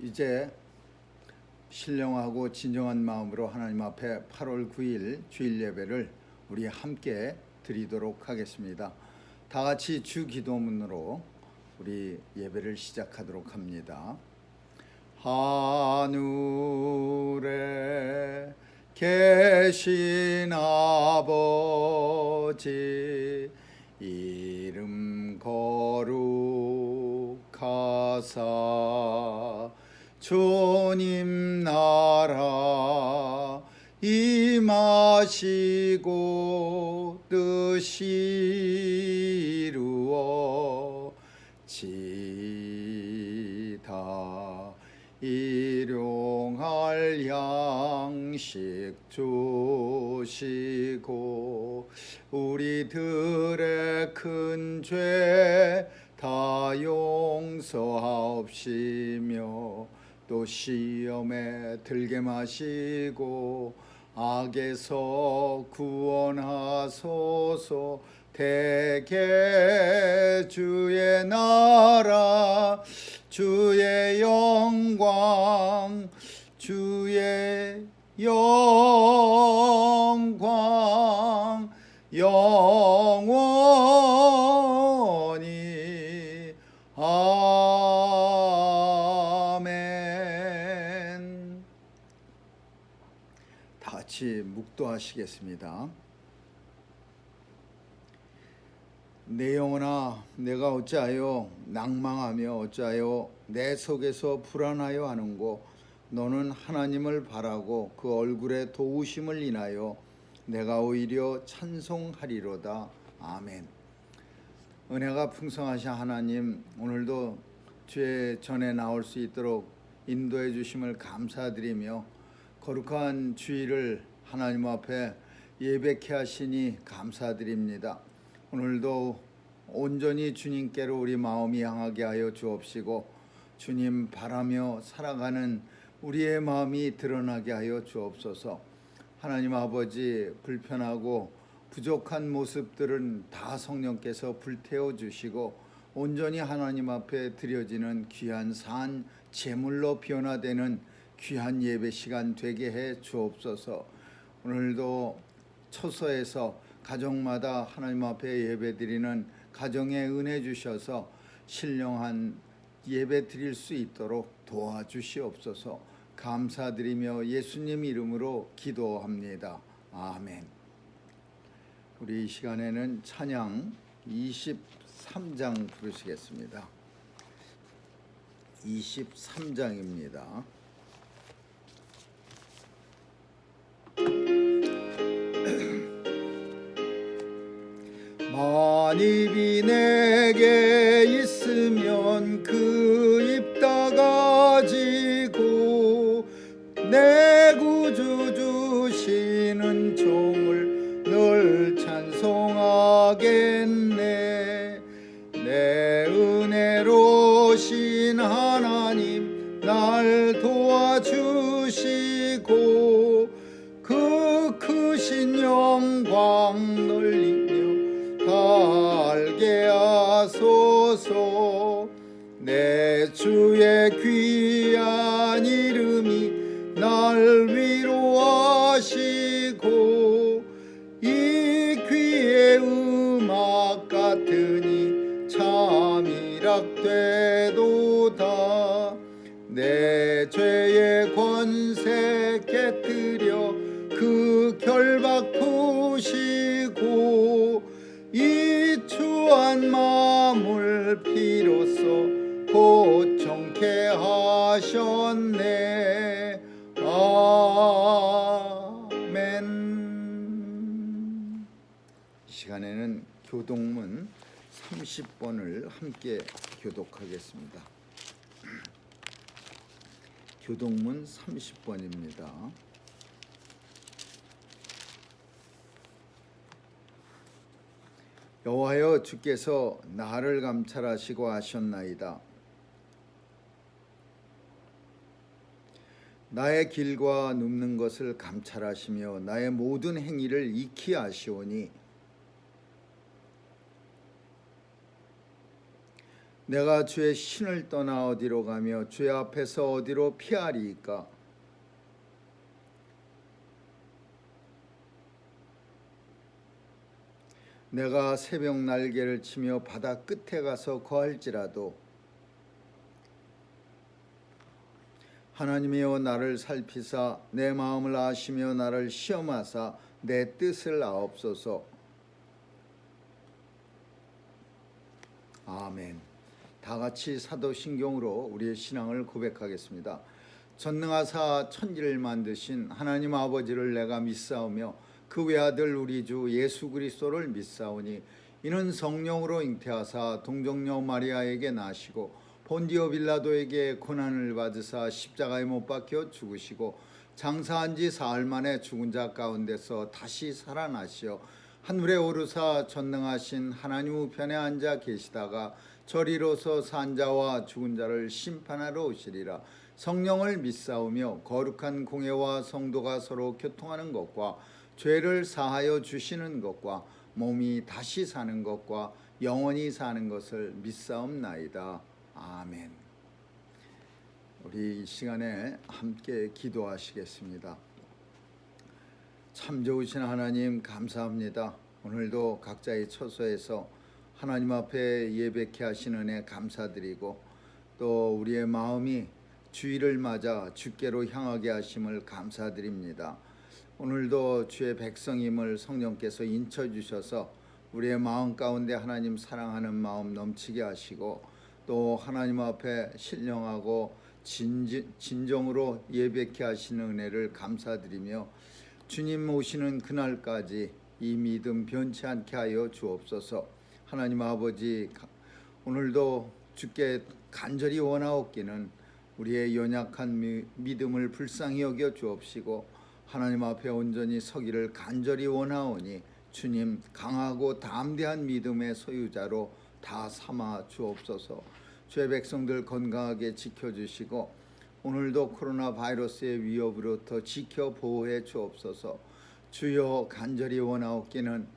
이제 신령하고 진정한 마음으로 하나님 앞에 8월 9일 주일 예배를 우리 함께 드리도록 하겠습니다. 다 같이 주 기도문으로 우리 예배를 시작하도록 합니다. 하늘에 계신 아버지, 이름 거룩하사 주님 나라 임하시고 뜻이 이루어지다. 일용할 양식 주시고 우리들의 큰 죄 다 용서하옵시며 또 시험에 들게 마시고 악에서 구원하소서. 대개 주의 나라 주의 영광 주의 영광 영원히 아멘. 다 같이 묵도하시겠습니다. 내 영혼아, 내가 어찌하여 낭망하며 어찌하여 내 속에서 불안하여 하는고. 너는 하나님을 바라고 그 얼굴의 도우심을 인하여 내가 오히려 찬송하리로다. 아멘. 은혜가 풍성하신 하나님, 오늘도 주의 전에 나올 수 있도록 인도해 주심을 감사드리며 거룩한 주일을 하나님 앞에 예배케 하시니 감사드립니다. 오늘도 온전히 주님께로 우리 마음이 향하게 하여 주옵시고 주님 바라며 살아가는 우리의 마음이 드러나게 하여 주옵소서. 하나님 아버지, 불편하고 부족한 모습들은 다 성령께서 불태워 주시고 온전히 하나님 앞에 드려지는 귀한 산 제물로 변화되는 귀한 예배 시간 되게 해 주옵소서. 오늘도 처소에서 가정마다 하나님 앞에 예배 드리는 가정에 은혜 주셔서 신령한 예배 드릴 수 있도록 도와주시옵소서. 감사드리며 예수님 이름으로 기도합니다. 아멘. 우리 이 시간에는 찬양 23장 부르시겠습니다. 23장입니다. 만입이 내게 있으면 그 입 다 가지고 내 구주 주시는 종을 늘 찬송하겠네. 내 은혜로신 하나님 날 도와주시고 그 크신 영광 놀리며 다 알게 하소서. 내 주의 귀한 이름이 날 위로하시고 이 귀의 음악 같으니 참 이락되도다. 내 죄의 권세 깨뜨려 그 결박 푸시고 이 추한 마음을 비로소 고청케 하셨네. 아멘. 이 시간에는 교독문 30번을 함께 교독하겠습니다. 교독문 30번입니다. 여호와여, 주께서 나를 감찰하시고 아셨나이다. 나의 길과 눕는 것을 감찰하시며 나의 모든 행위를 익히 아시오니 내가 주의 신을 떠나 어디로 가며 주의 앞에서 어디로 피하리이까? 내가 새벽 날개를 치며 바다 끝에 가서 거할지라도 하나님이여 나를 살피사 내 마음을 아시며 나를 시험하사 내 뜻을 아옵소서. 아멘. 다 같이 사도신경으로 우리의 신앙을 고백하겠습니다. 전능하사 천지를 만드신 하나님 아버지를 내가 믿사오며 그 외아들 우리 주 예수 그리스도를 믿사오니 이는 성령으로 잉태하사 동정녀 마리아에게 나시고 본디오 빌라도에게 고난을 받으사 십자가에 못 박혀 죽으시고 장사한 지 사흘 만에 죽은 자 가운데서 다시 살아나시어 하늘에 오르사 전능하신 하나님 우편에 앉아 계시다가 저리로서 산 자와 죽은 자를 심판하러 오시리라. 성령을 믿사오며 거룩한 공회와 성도가 서로 교통하는 것과 죄를 사하여 주시는 것과 몸이 다시 사는 것과 영원히 사는 것을 믿사옵나이다. 아멘. 우리 이 시간에 함께 기도하시겠습니다. 참 좋으신 하나님 감사합니다. 오늘도 각자의 처소에서 하나님 앞에 예배케 하신 은혜 감사드리고 또 우리의 마음이 주일을 맞아 주께로 향하게 하심을 감사드립니다. 오늘도 주의 백성임을 성령께서 인쳐주셔서 우리의 마음 가운데 하나님 사랑하는 마음 넘치게 하시고 또 하나님 앞에 신령하고 진정으로 예배케 하시는 은혜를 감사드리며 주님 오시는 그날까지 이 믿음 변치 않게 하여 주옵소서. 하나님 아버지, 오늘도 주께 간절히 원하옵기는 우리의 연약한 믿음을 불쌍히 여겨 주옵시고 하나님 앞에 온전히 서기를 간절히 원하오니 주님 강하고 담대한 믿음의 소유자로 다 삼아 주옵소서. 주의 백성들 건강하게 지켜주시고 오늘도 코로나 바이러스의 위협으로부터 지켜 보호해 주옵소서. 주여 간절히 원하옵기는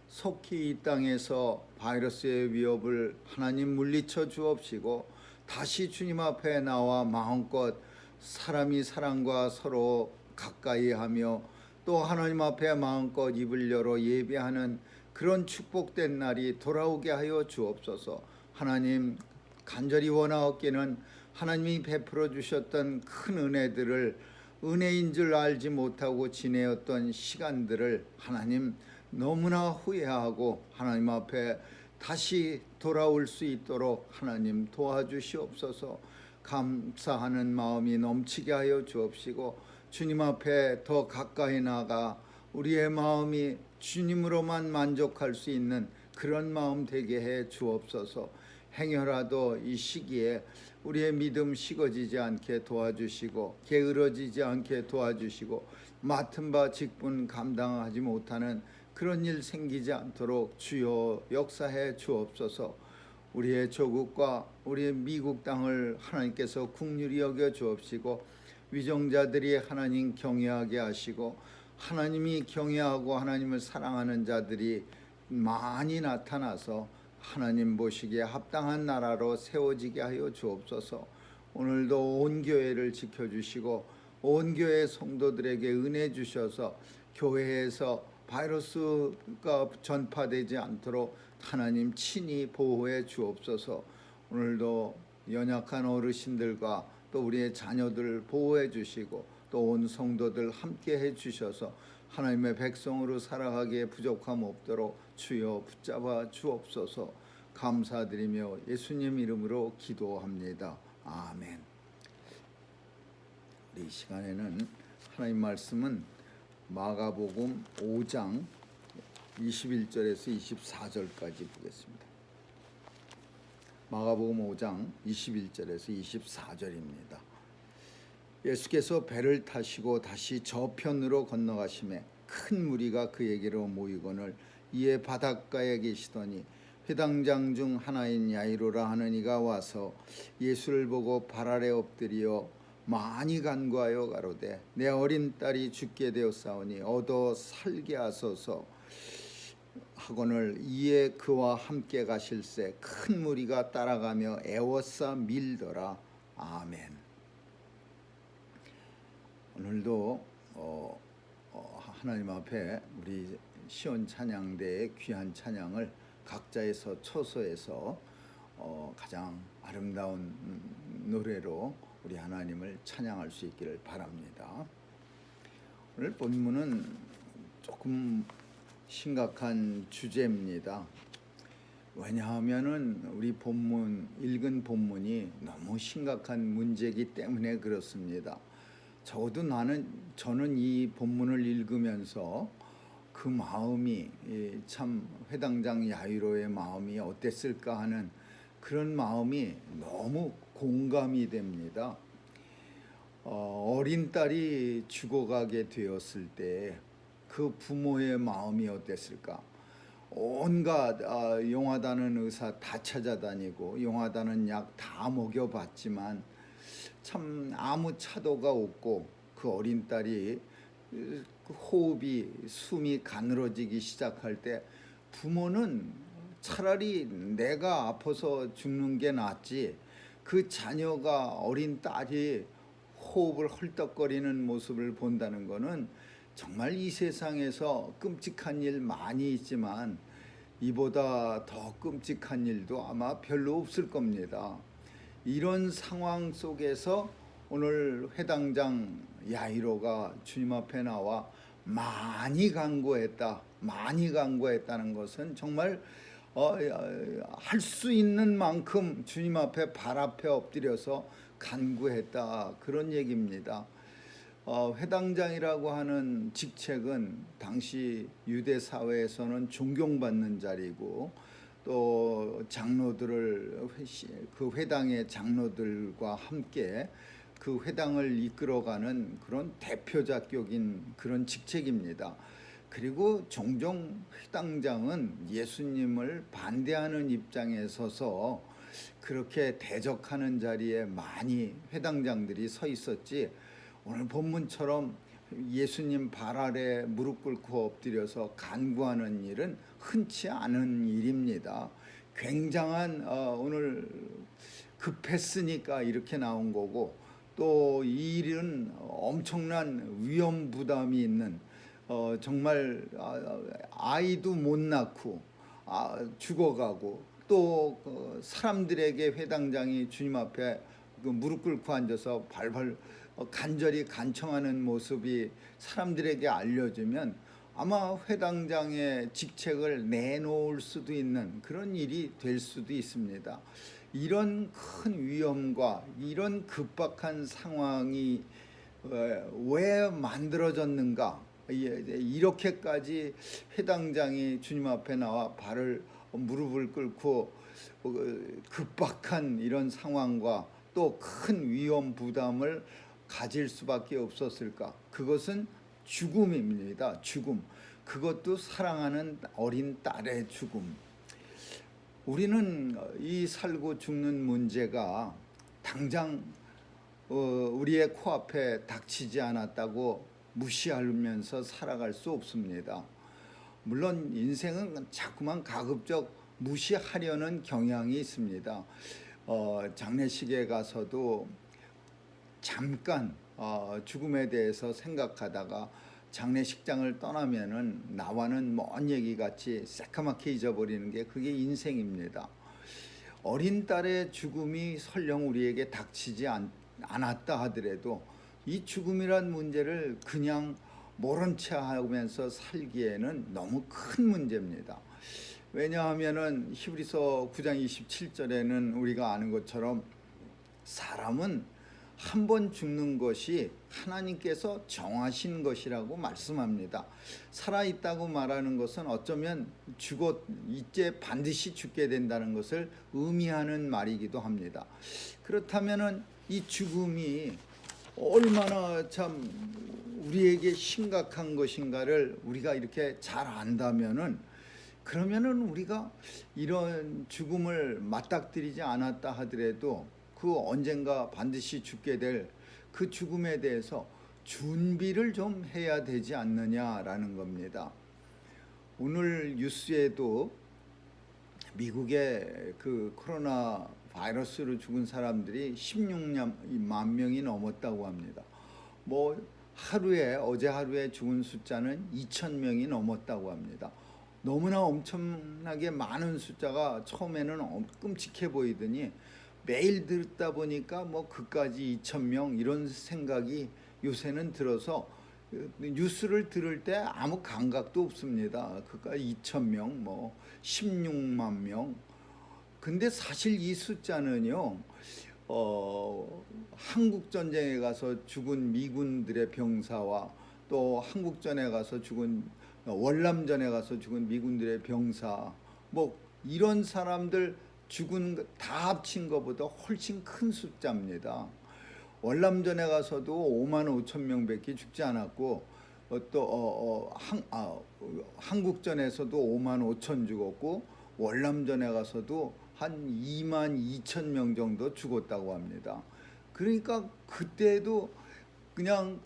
속히 이 땅에서 바이러스의 위협을 하나님 물리쳐 주옵시고 다시 주님 앞에 나와 마음껏 사람이 사람과 서로 가까이 하며 또 하나님 앞에 마음껏 입을 열어 예배하는 그런 축복된 날이 돌아오게 하여 주옵소서. 하나님 간절히 원하옵기는 하나님이 베풀어 주셨던 큰 은혜들을 은혜인 줄 알지 못하고 지내었던 시간들을 하나님 너무나 후회하고 하나님 앞에 다시 돌아올 수 있도록 하나님 도와주시옵소서. 감사하는 마음이 넘치게 하여 주옵시고 주님 앞에 더 가까이 나가 우리의 마음이 주님으로만 만족할 수 있는 그런 마음 되게 해 주옵소서. 행여라도 이 시기에 우리의 믿음 식어지지 않게 도와주시고 게으러지지 않게 도와주시고 맡은 바 직분 감당하지 못하는 그런 일 생기지 않도록 주여 역사해 주옵소서. 우리의 조국과 우리의 미국 땅을 하나님께서 긍휼히 여겨 주옵시고 위정자들이 하나님 경외하게 하시고 하나님이 경외하고 하나님을 사랑하는 자들이 많이 나타나서 하나님 보시기에 합당한 나라로 세워지게 하여 주옵소서. 오늘도 온 교회를 지켜주시고 온 교회 성도들에게 은혜 주셔서 교회에서 바이러스가 전파되지 않도록 하나님 친히 보호해 주옵소서. 오늘도 연약한 어르신들과 또 우리의 자녀들 보호해 주시고 또 온 성도들 함께 해 주셔서 하나님의 백성으로 살아가기에 부족함 없도록 주여 붙잡아 주옵소서. 감사드리며 예수님 이름으로 기도합니다. 아멘. 이 시간에는 하나님 말씀은 마가복음 5장 21절에서 24절까지 보겠습니다. 마가복음 5장 21절에서 24절입니다. 예수께서 배를 타시고 다시 저편으로 건너가시매 큰 무리가 그에게로 모이거늘 이에 바닷가에 계시더니 회당장 중 하나인 야이로라 하는 이가 와서 예수를 보고 발 아래 엎드려 많이 간구하여 가로되 내 어린 딸이 죽게 되었사오니 얻어 살게 하소서. 하거늘 이에 그와 함께 가실새 큰 무리가 따라가며 애워싸 밀더라. 아멘. 오늘도 하나님 앞에 우리 시온 찬양대의 귀한 찬양을 각자에서 처소에서 가장 아름다운 노래로 우리 하나님을 찬양할 수 있기를 바랍니다. 오늘 본문은 조금 심각한 주제입니다. 왜냐하면은 우리 읽은 본문이 너무 심각한 문제이기 때문에 그렇습니다. 적어도 저는 이 본문을 읽으면서 그 마음이 참 회당장 야이로의 마음이 어땠을까 하는 그런 마음이 너무 공감이 됩니다. 어린 딸이 죽어가게 되었을 때 그 부모의 마음이 어땠을까? 온갖 용하다는 의사 다 찾아다니고 용하다는 약 다 먹여봤지만 참 아무 차도가 없고 그 어린 딸이 호흡이 숨이 가늘어지기 시작할 때 부모는 차라리 내가 아파서 죽는 게 낫지 그 자녀가 어린 딸이 호흡을 헐떡거리는 모습을 본다는 것은 정말 이 세상에서 끔찍한 일 많이 있지만 이보다 더 끔찍한 일도 아마 별로 없을 겁니다. 이런 상황 속에서 오늘 회당장 야이로가 주님 앞에 나와 많이 간구했다는 것은 정말 할 수 있는 만큼 주님 앞에 발 앞에 엎드려서 간구했다, 그런 얘기입니다. 회당장이라고 하는 직책은 당시 유대 사회에서는 존경받는 자리고 또 장로들을 그 회당의 장로들과 함께 그 회당을 이끌어가는 그런 대표자격인 그런 직책입니다. 그리고 종종 회당장은 예수님을 반대하는 입장에 서서 그렇게 대적하는 자리에 많이 회당장들이 서 있었지, 오늘 본문처럼 예수님 발 아래 무릎 꿇고 엎드려서 간구하는 일은 흔치 않은 일입니다. 굉장한 오늘 급했으니까 이렇게 나온 거고, 또 이 일은 엄청난 위험 부담이 있는 정말 아이도 못 낳고 죽어가고 또 사람들에게 회당장이 주님 앞에 무릎 꿇고 앉아서 발발 간절히 간청하는 모습이 사람들에게 알려지면 아마 회당장의 직책을 내놓을 수도 있는 그런 일이 될 수도 있습니다. 이런 큰 위험과 이런 급박한 상황이 왜 만들어졌는가? 이렇게까지 회당장이 주님 앞에 나와 무릎을 꿇고 급박한 이런 상황과 또 큰 위험 부담을 가질 수밖에 없었을까? 그것은 죽음입니다. 죽음. 그것도 사랑하는 어린 딸의 죽음. 우리는 이 살고 죽는 문제가 당장 우리의 코앞에 닥치지 않았다고 무시하면서 살아갈 수 없습니다. 물론 인생은 자꾸만 가급적 무시하려는 경향이 있습니다. 장례식에 가서도 잠깐 죽음에 대해서 생각하다가 장례식장을 떠나면은 나와는 먼 얘기 같이 새까맣게 잊어버리는 게 그게 인생입니다. 어린 딸의 죽음이 설령 우리에게 닥치지 않았다 하더라도 이 죽음이란 문제를 그냥 모른 채 하면서 살기에는 너무 큰 문제입니다. 왜냐하면은 히브리서 9장 27절에는 우리가 아는 것처럼 사람은 한 번 죽는 것이 하나님께서 정하신 것이라고 말씀합니다. 살아있다고 말하는 것은 어쩌면 이제 반드시 죽게 된다는 것을 의미하는 말이기도 합니다. 그렇다면은 이 죽음이 얼마나 참 우리에게 심각한 것인가를 우리가 이렇게 잘 안다면은, 그러면은 우리가 이런 죽음을 맞닥뜨리지 않았다 하더라도 그 언젠가 반드시 죽게 될 그 죽음에 대해서 준비를 좀 해야 되지 않느냐라는 겁니다. 오늘 뉴스에도 미국의 그 코로나 바이러스로 죽은 사람들이 16만 명이 넘었다고 합니다. 뭐 어제 하루에 죽은 숫자는 2천 명이 넘었다고 합니다. 너무나 엄청나게 많은 숫자가 처음에는 끔찍해 보이더니 매일 듣다 보니까 뭐 그까지 2천 명 이런 생각이 요새는 들어서 뉴스를 들을 때 아무 감각도 없습니다. 그까지 2천 명, 뭐 16만 명. 근데 사실 이 숫자는요, 한국 전쟁에 가서 죽은 미군들의 병사와 또 한국전에 가서 죽은 월남전에 가서 죽은 미군들의 병사, 뭐 이런 사람들 죽은 다 합친 것보다 훨씬 큰 숫자입니다. 월남전에 가서도 5만 5천 명밖에 죽지 않았고 한국전에서도 5만 5천 죽었고 월남전에 가서도 한 2만 2천 명 정도 죽었다고 합니다. 그러니까 그때도 그냥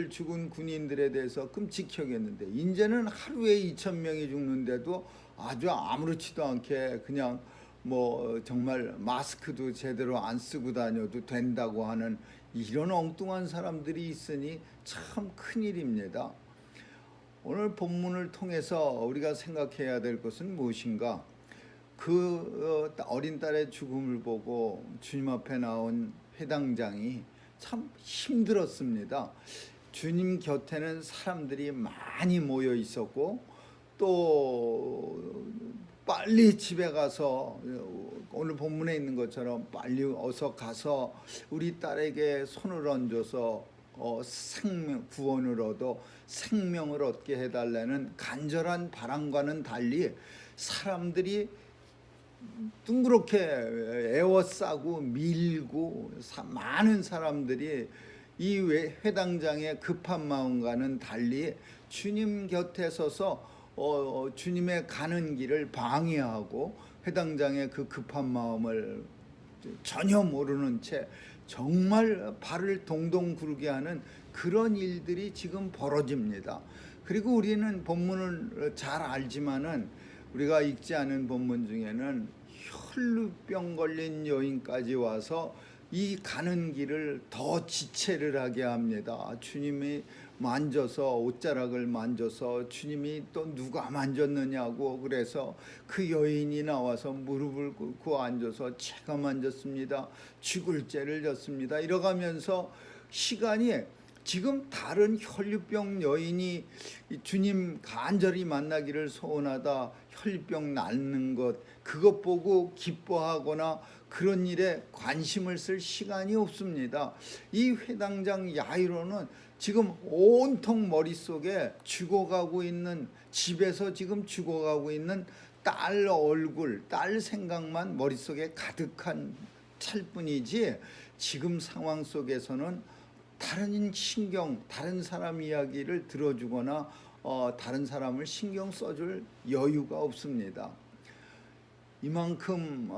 죽은 군인들에 대해서 끔찍하겠는데 이제는 하루에 2천 명이 죽는데도 아주 아무렇지도 않게 그냥 뭐 정말 마스크도 제대로 안 쓰고 다녀도 된다고 하는 이런 엉뚱한 사람들이 있으니 참 큰일입니다. 오늘 본문을 통해서 우리가 생각해야 될 것은 무엇인가? 그 어린 딸의 죽음을 보고 주님 앞에 나온 회당장이 참 힘들었습니다. 주님 곁에는 사람들이 많이 모여 있었고 또 빨리 집에 가서 오늘 본문에 있는 것처럼 빨리 어서 가서 우리 딸에게 손을 얹어서 구원을 얻어 생명을 얻게 해달라는 간절한 바람과는 달리 사람들이 둥그렇게 에워싸고 밀고 많은 사람들이 이 회당장의 급한 마음과는 달리 주님 곁에 서서 주님의 가는 길을 방해하고 회당장의 그 급한 마음을 전혀 모르는 채 정말 발을 동동 구르게 하는 그런 일들이 지금 벌어집니다. 그리고 우리는 본문을 잘 알지만은 우리가 읽지 않은 본문 중에는 혈루병 걸린 여인까지 와서 이 가는 길을 더 지체를 하게 합니다. 주님이 만져서 옷자락을 만져서 주님이 또 누가 만졌느냐고 그래서 그 여인이 나와서 무릎을 꿇고 앉아서 제가 만졌습니다. 죽을 죄를 졌습니다. 이러가면서 시간이 지금 다른 혈류병 여인이 주님 간절히 만나기를 소원하다 혈류병 낫는 것 그것 보고 기뻐하거나 그런 일에 관심을 쓸 시간이 없습니다. 이 회당장 야이로는 지금 온통 머릿속에 죽어가고 있는 집에서 지금 죽어가고 있는 딸 얼굴, 딸 생각만 머릿속에 가득한 찰뿐이지 지금 상황 속에서는 다른 사람 이야기를 들어주거나 다른 사람을 신경 써줄 여유가 없습니다. 이만큼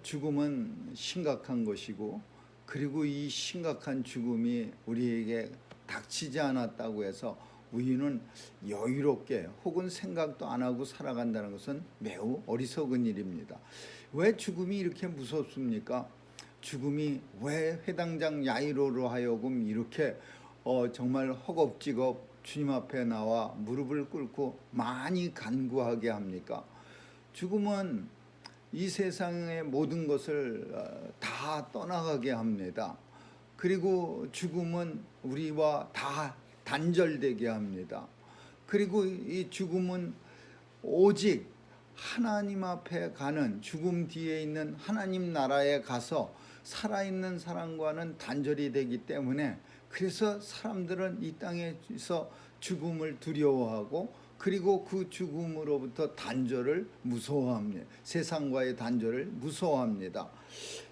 죽음은 심각한 것이고 그리고 이 심각한 죽음이 우리에게 닥치지 않았다고 해서 우리는 여유롭게 혹은 생각도 안 하고 살아간다는 것은 매우 어리석은 일입니다. 왜 죽음이 이렇게 무섭습니까? 죽음이 왜 회당장 야이로로 하여금 이렇게 정말 허겁지겁 주님 앞에 나와 무릎을 꿇고 많이 간구하게 합니까? 죽음은 이 세상의 모든 것을 다 떠나가게 합니다. 그리고 죽음은 우리와 다 단절되게 합니다. 그리고 이 죽음은 오직 하나님 앞에 가는 죽음 뒤에 있는 하나님 나라에 가서 살아있는 사람과는 단절이 되기 때문에 그래서 사람들은 이 땅에서 죽음을 두려워하고 그리고 그 죽음으로부터 단절을 무서워합니다. 세상과의 단절을 무서워합니다.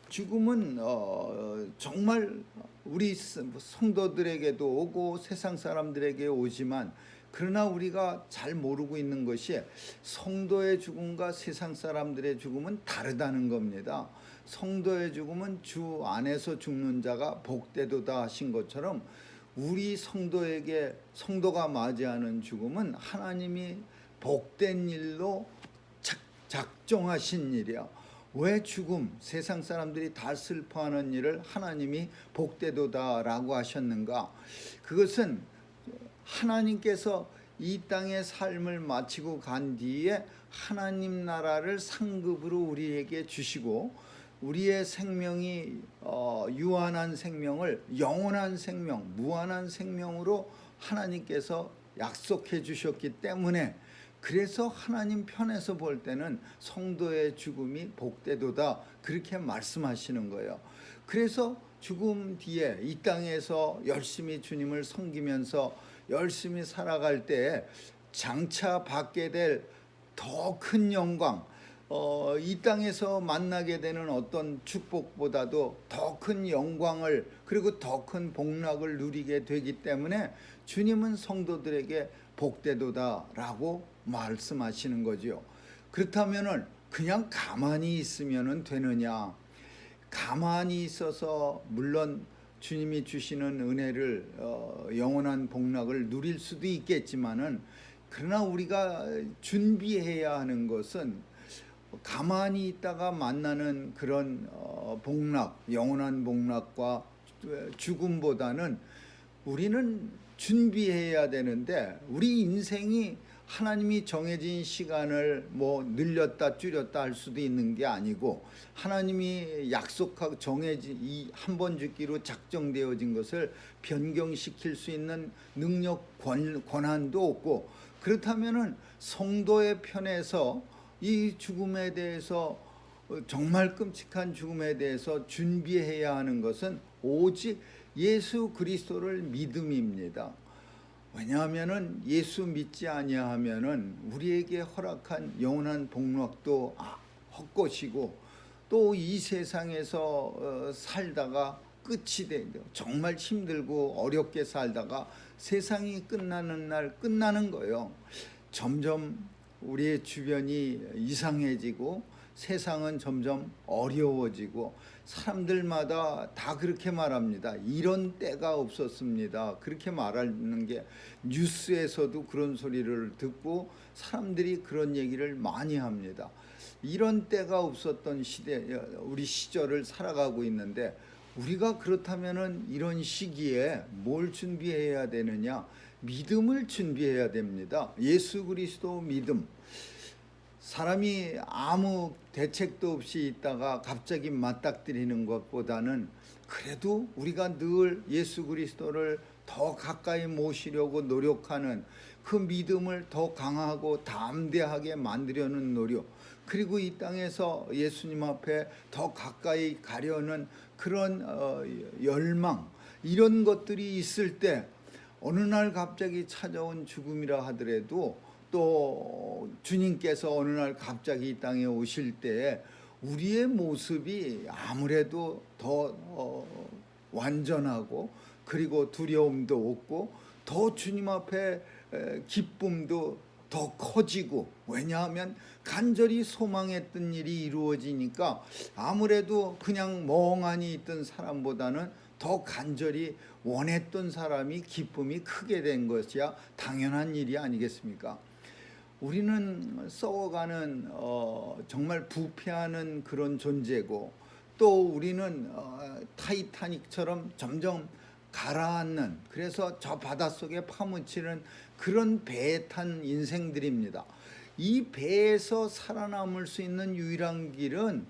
죽음은 정말 우리 성도들에게도 오고 세상 사람들에게 오지만 그러나 우리가 잘 모르고 있는 것이 성도의 죽음과 세상 사람들의 죽음은 다르다는 겁니다. 성도의 죽음은 주 안에서 죽는 자가 복되도다 하신 것처럼 우리 성도가 맞이하는 죽음은 하나님이 복된 일로 작정하신 일이야. 왜 죽음, 세상 사람들이 다 슬퍼하는 일을 하나님이 복되도다라고 하셨는가? 그것은 하나님께서 이 땅의 삶을 마치고 간 뒤에 하나님 나라를 상급으로 우리에게 주시고, 우리의 생명이 유한한 생명을 영원한 생명, 무한한 생명으로 하나님께서 약속해 주셨기 때문에, 그래서 하나님 편에서 볼 때는 성도의 죽음이 복되도다, 그렇게 말씀하시는 거예요. 그래서 죽음 뒤에 이 땅에서 열심히 주님을 섬기면서 열심히 살아갈 때 장차 받게 될 더 큰 영광, 이 땅에서 만나게 되는 어떤 축복보다도 더 큰 영광을, 그리고 더 큰 복락을 누리게 되기 때문에 주님은 성도들에게 복되도다라고 말씀하시는 거죠. 그렇다면은 그냥 가만히 있으면 되느냐? 가만히 있어서 물론 주님이 주시는 은혜를, 영원한 복락을 누릴 수도 있겠지만은, 그러나 우리가 준비해야 하는 것은 가만히 있다가 만나는 그런 복락, 영원한 복락과 죽음보다는 우리는 준비해야 되는데, 우리 인생이 하나님이 정해진 시간을 뭐 늘렸다 줄였다 할 수도 있는 게 아니고, 하나님이 약속하고 정해진 이 한 번 죽기로 작정되어진 것을 변경시킬 수 있는 능력, 권한도 없고, 그렇다면은 성도의 편에서 이 죽음에 대해서, 정말 끔찍한 죽음에 대해서 준비해야 하는 것은 오직 예수 그리스도를 믿음입니다. 왜냐하면은 예수 믿지 아니하면은 우리에게 허락한 영원한 복락도 헛것이고, 또 이 세상에서 살다가 끝이 되고 정말 힘들고 어렵게 살다가 세상이 끝나는 날 끝나는 거예요. 점점 우리의 주변이 이상해지고 세상은 점점 어려워지고, 사람들마다 다 그렇게 말합니다. 이런 때가 없었습니다. 그렇게 말하는 게, 뉴스에서도 그런 소리를 듣고 사람들이 그런 얘기를 많이 합니다. 이런 때가 없었던 시대, 우리 시절을 살아가고 있는데, 우리가 그렇다면은 이런 시기에 뭘 준비해야 되느냐? 믿음을 준비해야 됩니다. 예수 그리스도 믿음. 사람이 아무 대책도 없이 있다가 갑자기 맞닥뜨리는 것보다는, 그래도 우리가 늘 예수 그리스도를 더 가까이 모시려고 노력하는 그 믿음을 더 강하고 담대하게 만들려는 노력, 그리고 이 땅에서 예수님 앞에 더 가까이 가려는 그런 열망, 이런 것들이 있을 때, 어느 날 갑자기 찾아온 죽음이라 하더라도, 또 주님께서 어느 날 갑자기 이 땅에 오실 때 우리의 모습이 아무래도 더 완전하고, 그리고 두려움도 없고, 더 주님 앞에 기쁨도 더 커지고, 왜냐하면 간절히 소망했던 일이 이루어지니까 아무래도 그냥 멍하니 있던 사람보다는 더 간절히 원했던 사람이 기쁨이 크게 된 것이야 당연한 일이 아니겠습니까? 우리는 썩어가는 정말 부패하는 그런 존재고, 또 우리는 타이타닉처럼 점점 가라앉는, 그래서 저 바닷속에 파묻히는 그런 배에 탄 인생들입니다. 이 배에서 살아남을 수 있는 유일한 길은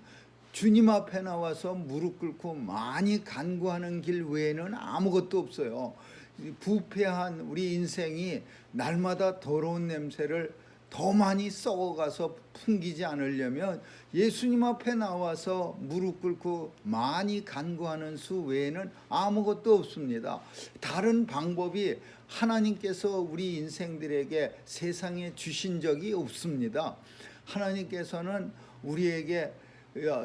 주님 앞에 나와서 무릎 꿇고 많이 간구하는 길 외에는 아무것도 없어요. 부패한 우리 인생이 날마다 더러운 냄새를 더 많이 썩어가서 풍기지 않으려면 예수님 앞에 나와서 무릎 꿇고 많이 간구하는 수 외에는 아무것도 없습니다. 다른 방법이 하나님께서 우리 인생들에게 세상에 주신 적이 없습니다. 하나님께서는 우리에게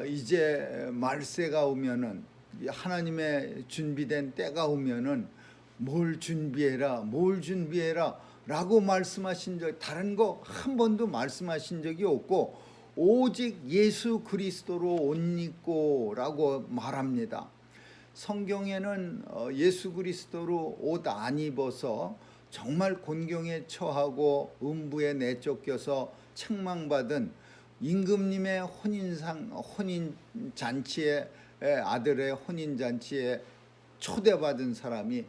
이제 말세가 오면은, 하나님의 준비된 때가 오면은 뭘 준비해라 라고 말씀하신 적, 다른 거 한 번도 말씀하신 적이 없고, 오직 예수 그리스도로 옷 입고 라고 말합니다. 성경에는 예수 그리스도로 옷 안 입어서 정말 곤경에 처하고 음부에 내쫓겨서 책망받은 임금님의 혼인 잔치에 아들의 혼인 잔치에 초대받은 사람이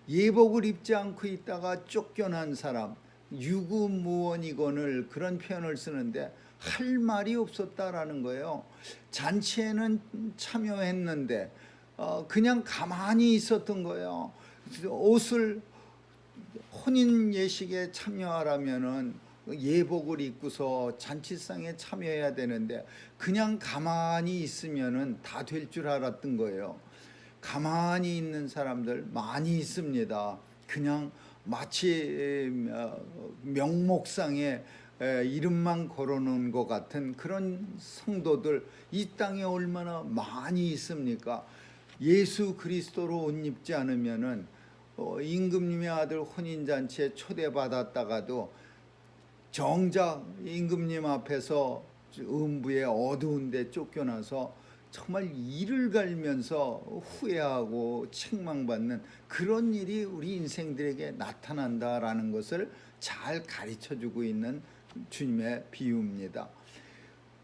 예복을 입지 않고 있다가 쫓겨난 사람, 유구무원이거늘 그런 표현을 쓰는데 할 말이 없었다라는 거예요. 잔치에는 참여했는데 그냥 가만히 있었던 거예요. 옷을 혼인 예식에 참여하려면은 예복을 입고서 잔치상에 참여해야 되는데 그냥 가만히 있으면은 다 될 줄 알았던 거예요. 가만히 있는 사람들 많이 있습니다. 그냥 마치 명목상에 이름만 걸어놓은 것 같은 그런 성도들 이 땅에 얼마나 많이 있습니까? 예수 그리스도로 옷 입지 않으면은 임금님의 아들 혼인잔치에 초대받았다가도 정작 임금님 앞에서 음부의 어두운 데 쫓겨나서 정말 이를 갈면서 후회하고 책망받는 그런 일이 우리 인생들에게 나타난다라는 것을 잘 가르쳐주고 있는 주님의 비유입니다.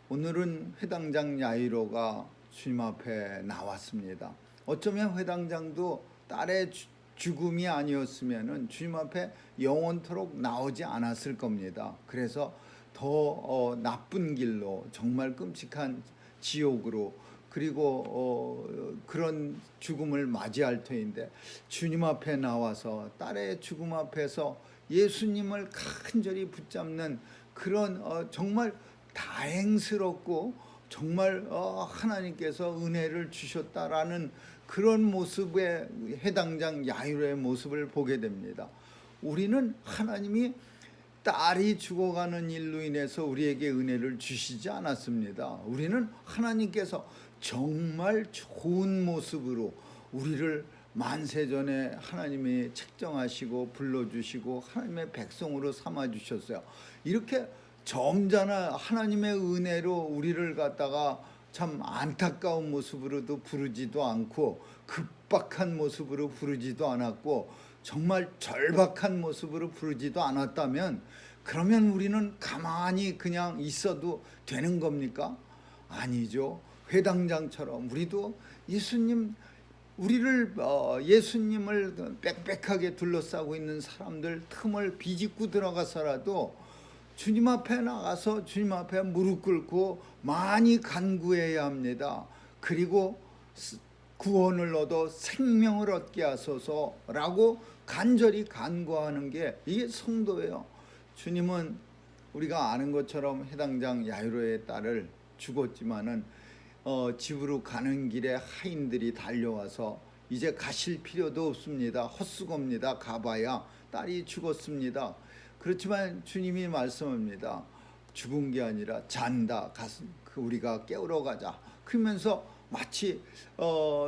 오늘은 회당장 야이로가 주님 앞에 나왔습니다. 어쩌면 회당장도 딸의 죽음이 아니었으면 주님 앞에 영원토록 나오지 않았을 겁니다. 그래서 더 나쁜 길로 정말 끔찍한 지옥으로 그리고 그런 죽음을 맞이할 터인데 주님 앞에 나와서 딸의 죽음 앞에서 예수님을 간절히 붙잡는 그런 정말 다행스럽고 정말 하나님께서 은혜를 주셨다라는 그런 모습의 회당장 야이로의 모습을 보게 됩니다. 우리는 하나님이 딸이 죽어가는 일로 인해서 우리에게 은혜를 주시지 않았습니다. 우리는 하나님께서 정말 좋은 모습으로 우리를 만세전에 하나님이 책정하시고 불러주시고 하나님의 백성으로 삼아주셨어요. 이렇게 점잖아 하나님의 은혜로 우리를 갖다가 참 안타까운 모습으로도 부르지도 않고 급박한 모습으로 부르지도 않았고 정말 절박한 모습으로 부르지도 않았다면 그러면 우리는 가만히 그냥 있어도 되는 겁니까? 아니죠. 회당장처럼 우리도 예수님을 빽빽하게 둘러싸고 있는 사람들 틈을 비집고 들어가서라도 주님 앞에 나가서 주님 앞에 무릎 꿇고 많이 간구해야 합니다. 그리고 구원을 얻어 생명을 얻게 하소서라고 간절히 간구하는 게 이게 성도예요. 주님은 우리가 아는 것처럼 회당장 야이로의 딸을 죽었지만은 집으로 가는 길에 하인들이 달려와서 이제 가실 필요도 없습니다. 헛수고입니다. 가봐야 딸이 죽었습니다. 그렇지만 주님이 말씀합니다. 죽은 게 아니라 잔다. 가서 우리가 깨우러 가자. 그러면서 마치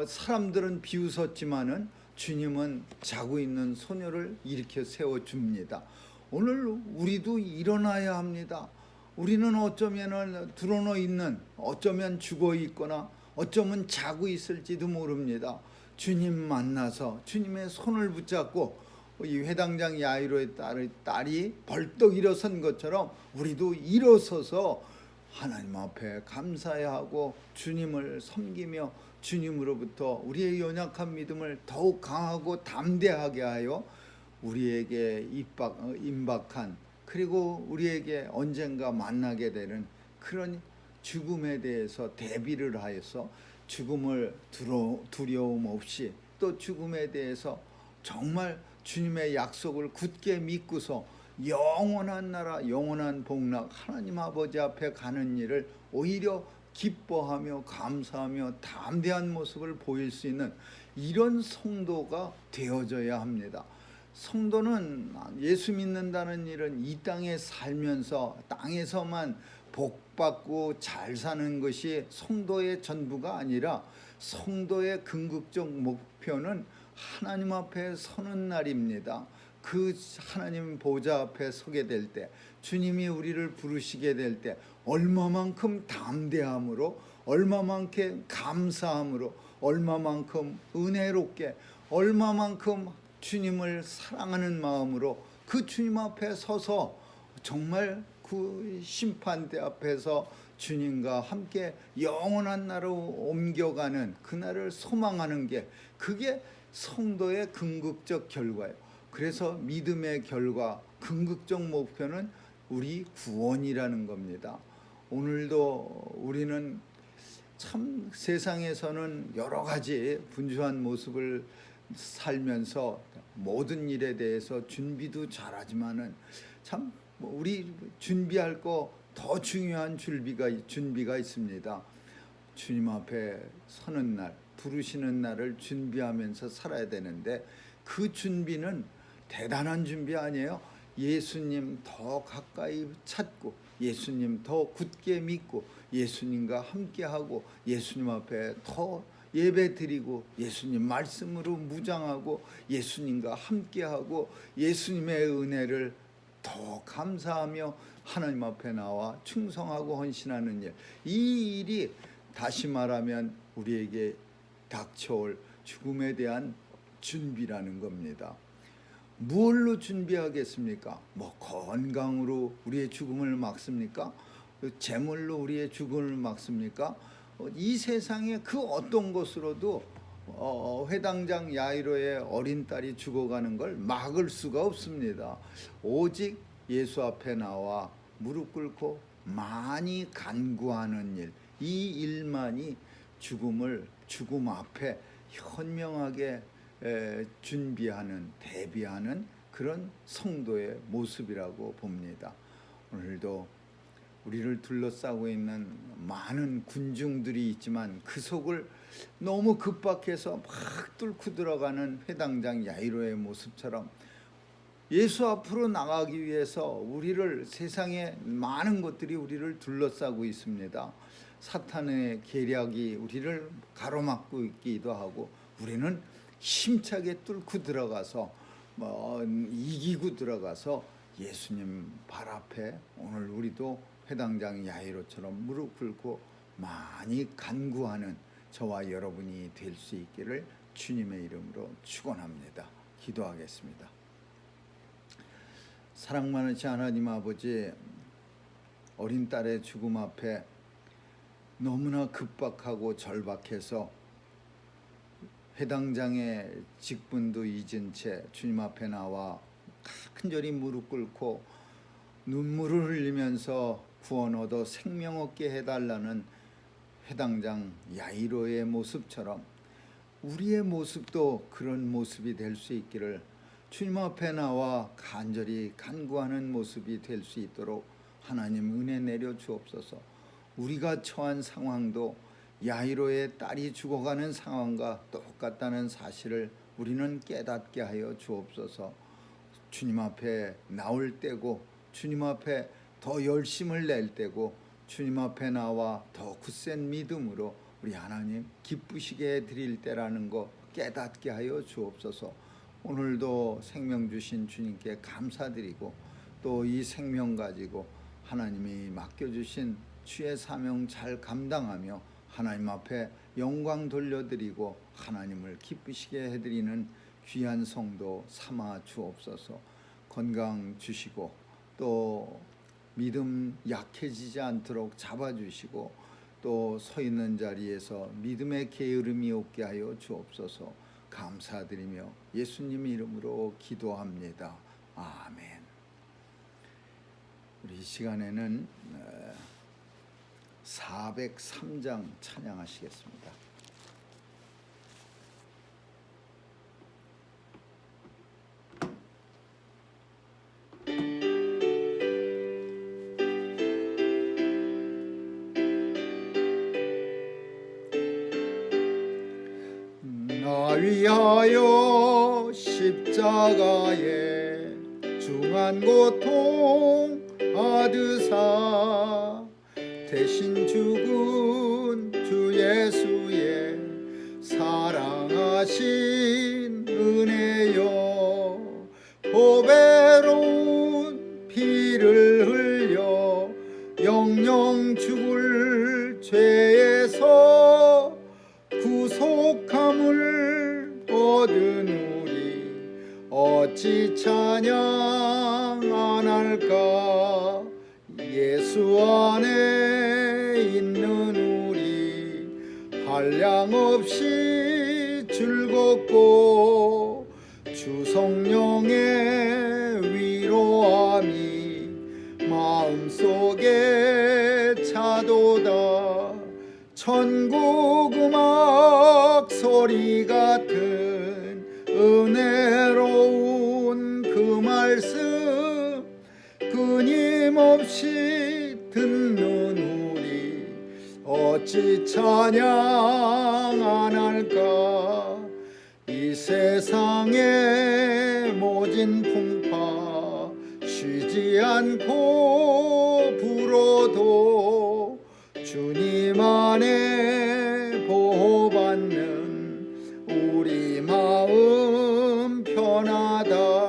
사람들은 비웃었지만은 주님은 자고 있는 소녀를 일으켜 세워줍니다. 오늘 우리도 일어나야 합니다. 우리는 어쩌면 드러누워 있는, 어쩌면 죽어 있거나 어쩌면 자고 있을지도 모릅니다. 주님 만나서 주님의 손을 붙잡고 이 회당장 야이로의 딸이 벌떡 일어선 것처럼 우리도 일어서서 하나님 앞에 감사해야 하고 주님을 섬기며 주님으로부터 우리의 연약한 믿음을 더욱 강하고 담대하게 하여 우리에게 임박한 그리고 우리에게 언젠가 만나게 되는 그런 죽음에 대해서 대비를 하여서 죽음을 두려움 없이 또 죽음에 대해서 정말 주님의 약속을 굳게 믿고서 영원한 나라 영원한 복락 하나님 아버지 앞에 가는 일을 오히려 기뻐하며 감사하며 담대한 모습을 보일 수 있는 이런 성도가 되어져야 합니다. 성도는 예수 믿는다는 일은 이 땅에 살면서 땅에서만 복받고 잘 사는 것이 성도의 전부가 아니라 성도의 궁극적 목표는 하나님 앞에 서는 날입니다. 그 하나님 보좌 앞에 서게 될 때 주님이 우리를 부르시게 될 때 얼마만큼 담대함으로 얼마만큼 감사함으로 얼마만큼 은혜롭게 얼마만큼 주님을 사랑하는 마음으로 그 주님 앞에 서서 정말 그 심판대 앞에서 주님과 함께 영원한 나라로 옮겨가는 그날을 소망하는 게, 그게 성도의 궁극적 결과예요. 그래서 믿음의 결과, 궁극적 목표는 우리 구원이라는 겁니다. 오늘도 우리는 참 세상에서는 여러 가지 분주한 모습을 살면서 모든 일에 대해서 준비도 잘하지만은 참 우리 준비할 거 더 중요한 준비가 있습니다. 주님 앞에 서는 날, 부르시는 날을 준비하면서 살아야 되는데, 그 준비는 대단한 준비 아니에요. 예수님 더 가까이 찾고, 예수님 더 굳게 믿고, 예수님과 함께하고, 예수님 앞에 더 예배 드리고, 예수님 말씀으로 무장하고, 예수님과 함께하고, 예수님의 은혜를 더 감사하며 하나님 앞에 나와 충성하고 헌신하는 일, 이 일이 다시 말하면 우리에게 닥쳐올 죽음에 대한 준비라는 겁니다. 무엇로 준비하겠습니까? 뭐 건강으로 우리의 죽음을 막습니까? 재물로 우리의 죽음을 막습니까? 이 세상의 그 어떤 것으로도 회당장 야이로의 어린 딸이 죽어가는 걸 막을 수가 없습니다. 오직 예수 앞에 나와 무릎 꿇고 많이 간구하는 일, 이 일만이 죽음 앞에 현명하게 준비하는, 대비하는 그런 성도의 모습이라고 봅니다. 오늘도 우리를 둘러싸고 있는 많은 군중들이 있지만 그 속을 너무 급박해서 막 뚫고 들어가는 회당장 야이로의 모습처럼 예수 앞으로 나가기 위해서 우리를, 세상에 많은 것들이 우리를 둘러싸고 있습니다. 사탄의 계략이 우리를 가로막고 있기도 하고, 우리는 힘차게 뚫고 들어가서 이기고 들어가서 예수님 발 앞에 오늘 우리도 회당장 야이로처럼 무릎 꿇고 많이 간구하는 저와 여러분이 될 수 있기를 주님의 이름으로 축원합니다. 기도하겠습니다. 사랑 많으신 하나님 아버지, 어린 딸의 죽음 앞에 너무나 급박하고 절박해서 회당장의 직분도 잊은 채 주님 앞에 나와 간절히 무릎 꿇고 눈물을 흘리면서 구원 얻어 생명 얻게 해달라는 회당장 야이로의 모습처럼 우리의 모습도 그런 모습이 될 수 있기를 주님 앞에 나와 간절히 간구하는 모습이 될 수 있도록 하나님 은혜 내려 주옵소서. 우리가 처한 상황도 야이로의 딸이 죽어가는 상황과 똑같다는 사실을 우리는 깨닫게 하여 주옵소서. 주님 앞에 나올 때고, 주님 앞에 더 열심을 낼 때고, 주님 앞에 나와 더 굳센 믿음으로 우리 하나님 기쁘시게 해드릴 때라는 거 깨닫게 하여 주옵소서. 오늘도 생명 주신 주님께 감사드리고, 또 이 생명 가지고 하나님이 맡겨주신 주의 사명 잘 감당하며 하나님 앞에 영광 돌려드리고 하나님을 기쁘시게 해드리는 귀한 성도 삼아 주옵소서. 건강 주시고, 또 믿음 약해지지 않도록 잡아주시고, 또 서 있는 자리에서 믿음의 게으름이 없게 하여 주옵소서. 감사드리며 예수님 이름으로 기도합니다. 아멘. 우리 이 시간에는 403장 찬양하시겠습니다. 나 위하여 십자가에 중한 고통 받으사 대신 죽은 주 예수의 사랑하신 은혜여, 보배로운 피를 흘려 영영 죽을 죄에서 구속함을 얻은 우리 어찌 찬양 안 할까. 예수 안에 있는 우리 한량없이 즐겁고 주 성령의 위로함이 마음속에 차도다. 천국 음악 소리 같은 은혜로운 그 말씀 끊임없이 듣는 우리 어찌 찬양 안 할까. 이 세상의 모진 풍파 쉬지 않고 불어도 주님 안에 보호받는 우리 마음 편하다.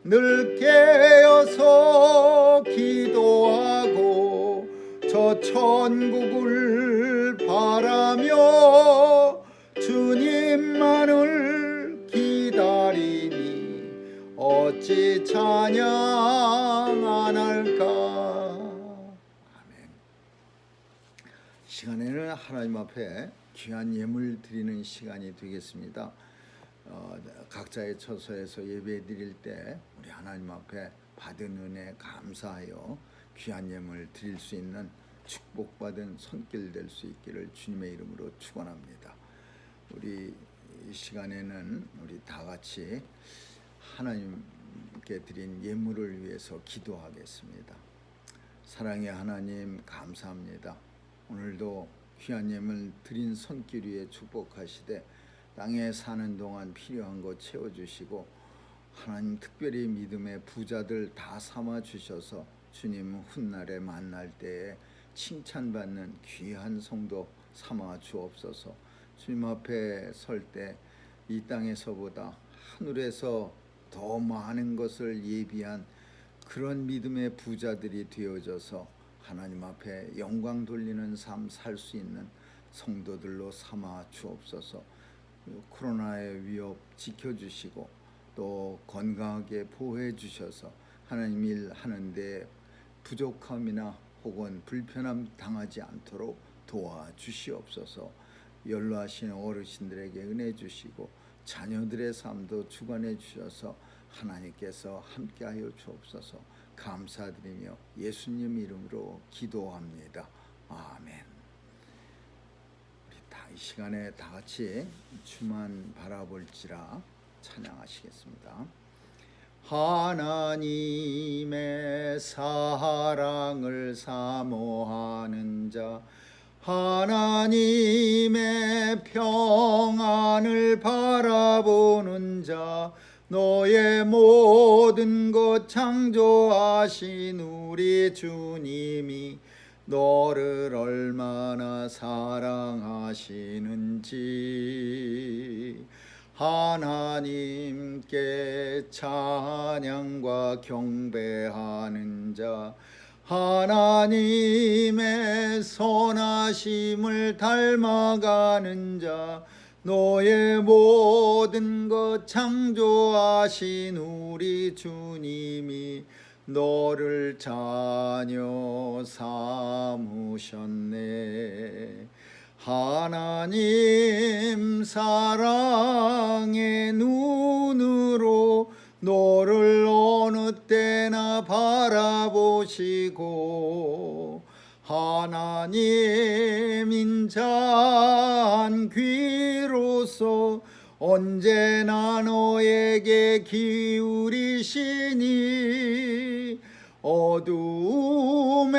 늘 깨어서 기도하고 저 천국을 바라며 주님만을 기다리니 어찌 찬양 안 할까. 아멘. 시간에는 하나님 앞에 귀한 예물 드리는 시간이 되겠습니다. 각자의 처소에서 예배 드릴 때 우리 하나님 앞에 받은 은혜 감사하여 귀한 예물 드릴 수 있는 축복받은 손길 될 수 있기를 주님의 이름으로 축원합니다. 우리 이 시간에는 우리 다 같이 하나님께 드린 예물을 위해서 기도하겠습니다. 사랑의 하나님 감사합니다. 오늘도 귀한 예물 드린 손길 위에 축복하시되 땅에 사는 동안 필요한 것 채워주시고 하나님 특별히 믿음의 부자들 다 삼아 주셔서 주님 훗날에 만날 때에 칭찬받는 귀한 성도 삼아 주옵소서. 주님 앞에 설 때 이 땅에서보다 하늘에서 더 많은 것을 예비한 그런 믿음의 부자들이 되어져서 하나님 앞에 영광 돌리는 삶 살 수 있는 성도들로 삼아 주옵소서. 코로나의 위협 지켜주시고 또 건강하게 보호해 주셔서 하나님 일 하는데 부족함이나 혹은 불편함 당하지 않도록 도와주시옵소서. 연로하신 어르신들에게 은혜 주시고 자녀들의 삶도 주관해 주셔서 하나님께서 함께하여 주옵소서. 감사드리며 예수님 이름으로 기도합니다. 아멘. 이 시간에 다 같이 주만 바라볼지라 찬양하시겠습니다. 하나님의 사랑을 사모하는 자, 하나님의 평안을 바라보는 자, 너의 모든 것 창조하신 우리 주님이 너를 얼마나 사랑하시는지 하나님께 찬양과 경배하는 자, 하나님의 선하심을 닮아가는 자, 너의 모든 것 창조하신 우리 주님이 너를 자녀 삼으셨네. 하나님 사랑의 눈으로 너를 어느 때나 바라보시고 하나님 인자한 귀로서 언제나 너에게 기울이시니 어두움에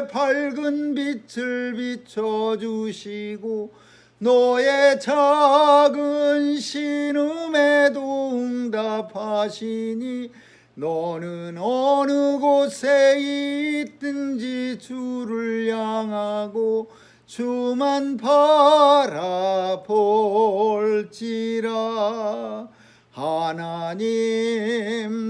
밝은 빛을 비춰주시고 너의 작은 신음에도 응답하시니 너는 어느 곳에 있든지 주를 향하고 주만 바라볼지라. 하나님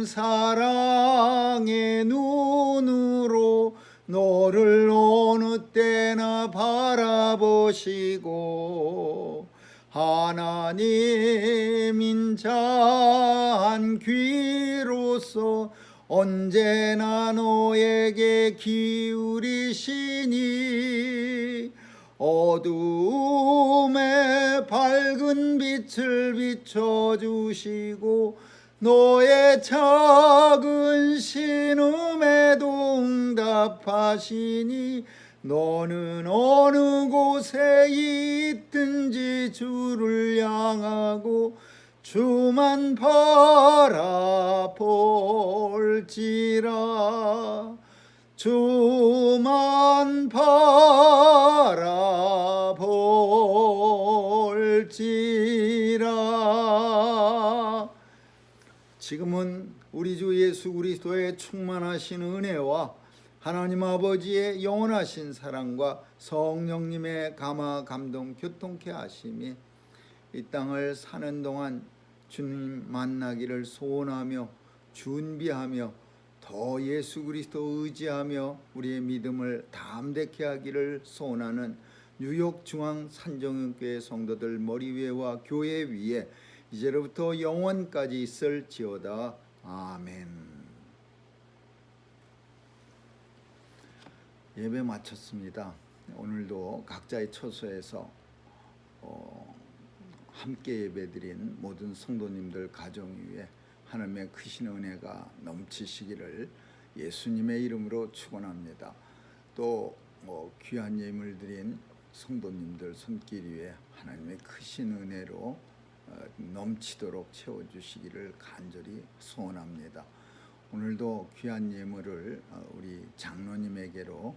사랑의 눈으로 너를 어느 때나 바라보시고 하나님 인자한 귀로서 언제나 너에게 기울이시니 어두움에 밝은 빛을 비춰주시고 너의 작은 신음에도 응답하시니 너는 어느 곳에 있든지 주를 향하고 주만 바라볼지라. 주만 바라볼지라. 지금은 우리 주 예수 그리스도의 충만하신 은혜와 하나님 아버지의 영원하신 사랑과 성령님의 감화 감동 교통케 하심이 이 땅을 사는 동안 주님 만나기를 소원하며 준비하며 더 예수 그리스도 의지하며 우리의 믿음을 담대케 하기를 소원하는 뉴욕 중앙 산정교회 성도들 머리 위에와 교회 위에 이제로부터 영원까지 있을지어다. 아멘. 예배 마쳤습니다. 오늘도 각자의 처소에서 함께 예배드린 모든 성도님들 가정 위에 하나님의 크신 은혜가 넘치시기를 예수님의 이름으로 축원합니다. 또 귀한 예물 드린 성도님들 손길 위에 하나님의 크신 은혜로 넘치도록 채워주시기를 간절히 소원합니다. 오늘도 귀한 예물을 우리 장로님에게로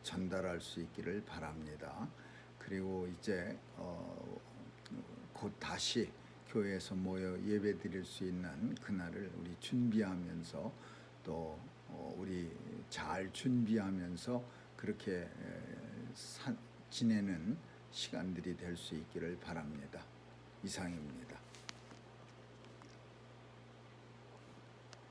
전달할 수 있기를 바랍니다. 그리고 이제 곧 다시 교회에서 모여 예배 드릴 수 있는 그날을 우리 준비하면서 또 우리 잘 준비하면서 그렇게 지내는 시간들이 될 수 있기를 바랍니다. 이상입니다.